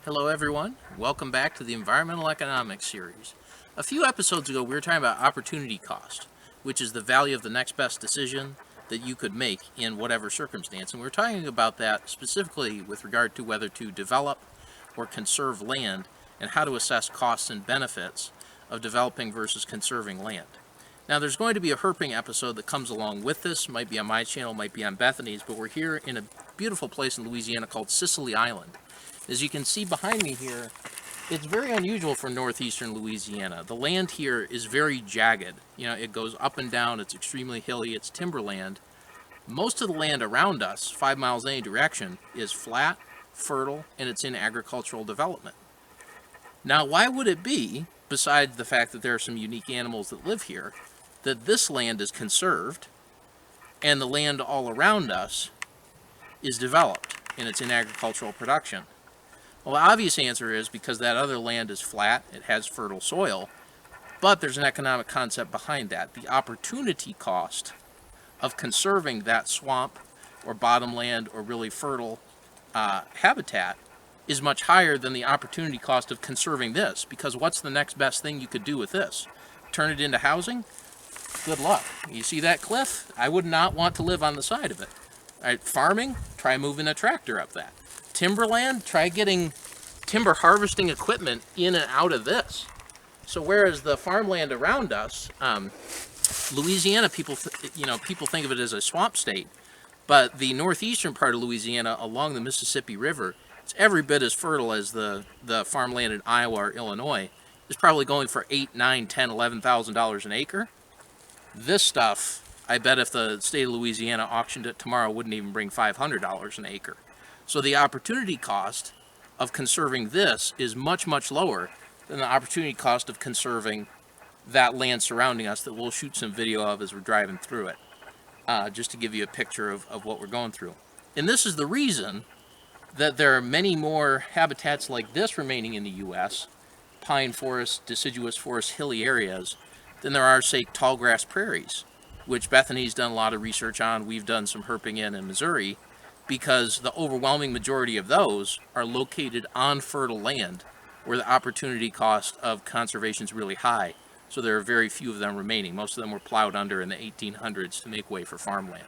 Hello everyone, welcome back to the Environmental Economics series. A few episodes ago we were talking about opportunity cost, which is the value of the next best decision that you could make in whatever circumstance. And we were talking about that specifically with regard to whether to develop or conserve land and how to assess costs and benefits of developing versus conserving land. Now there's going to be a herping episode that comes along with this, might be on my channel, might be on Bethany's, but we're here in a beautiful place in Louisiana called Sicily Island. As you can see behind me here, it's very unusual for northeastern Louisiana. The land here is very jagged. You know, it goes up and down, it's extremely hilly, it's timberland. Most of the land around us, 5 miles in any direction, is flat, fertile, and it's in agricultural development. Now, why would it be, besides the fact that there are some unique animals that live here, that this land is conserved and the land all around us is developed and it's in agricultural production? Well, the obvious answer is because that other land is flat, it has fertile soil, but there's an economic concept behind that. The opportunity cost of conserving that swamp or bottomland or really fertile habitat is much higher than the opportunity cost of conserving this, because what's the next best thing you could do with this? Turn it into housing? Good luck. You see that cliff? I would not want to live on the side of it. All right, farming? Try moving a tractor up that. Timberland, try getting timber harvesting equipment in and out of this. So whereas the farmland around us, Louisiana, people think of it as a swamp state, but the northeastern part of Louisiana along the Mississippi River, it's every bit as fertile as the farmland in Iowa or Illinois. It's probably going for $8,000, $9,000, $10,000, $11,000 an acre. This stuff, I bet if the state of Louisiana auctioned it tomorrow, wouldn't even bring $500 an acre. So the opportunity cost of conserving this is much, much lower than the opportunity cost of conserving that land surrounding us that we'll shoot some video of as we're driving through it, just to give you a picture of what we're going through. And this is the reason that there are many more habitats like this remaining in the U.S., pine forests, deciduous forests, hilly areas, than there are, say, tall grass prairies, which Bethany's done a lot of research on. We've done some herping in Missouri, because the overwhelming majority of those are located on fertile land where the opportunity cost of conservation is really high. So there are very few of them remaining. Most of them were plowed under in the 1800s to make way for farmland.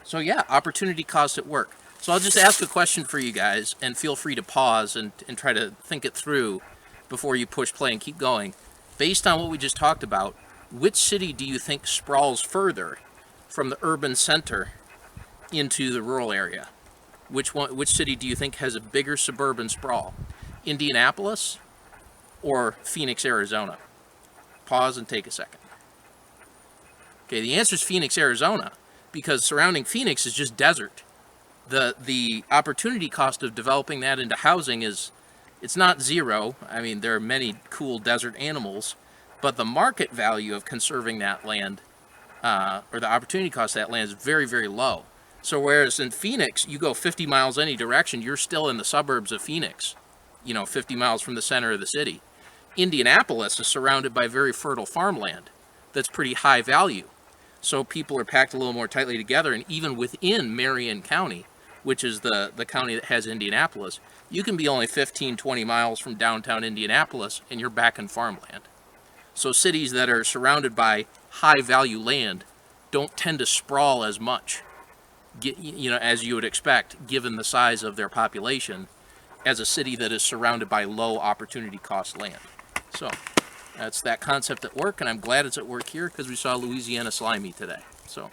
So yeah, opportunity cost at work. So I'll just ask a question for you guys, and feel free to pause and try to think it through before you push play and keep going. Based on what we just talked about, which city do you think sprawls further from the urban center into the rural area? Which city do you think has a bigger suburban sprawl? Indianapolis or Phoenix, Arizona? Pause and take a second. Okay, the answer is Phoenix, Arizona, because surrounding Phoenix is just desert. The opportunity cost of developing that into housing it's not zero. I mean, there are many cool desert animals, but the market value of conserving that land, or the opportunity cost of that land, is very, very low. So whereas in Phoenix, you go 50 miles any direction, you're still in the suburbs of Phoenix, 50 miles from the center of the city. Indianapolis is surrounded by very fertile farmland that's pretty high value. So people are packed a little more tightly together, and even within Marion County, which is the county that has Indianapolis, you can be only 15, 20 miles from downtown Indianapolis, and you're back in farmland. So cities that are surrounded by high value land don't tend to sprawl as much, as you would expect, given the size of their population, as a city that is surrounded by low opportunity cost land. So that's that concept at work, and I'm glad it's at work here because we saw Louisiana slimy today. So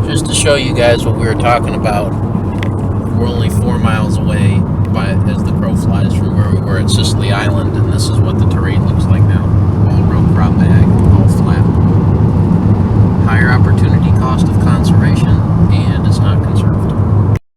just to show you guys what we were talking about, we're only 4 miles away as the crow flies from where we were at Sicily Island, and this is what the terrain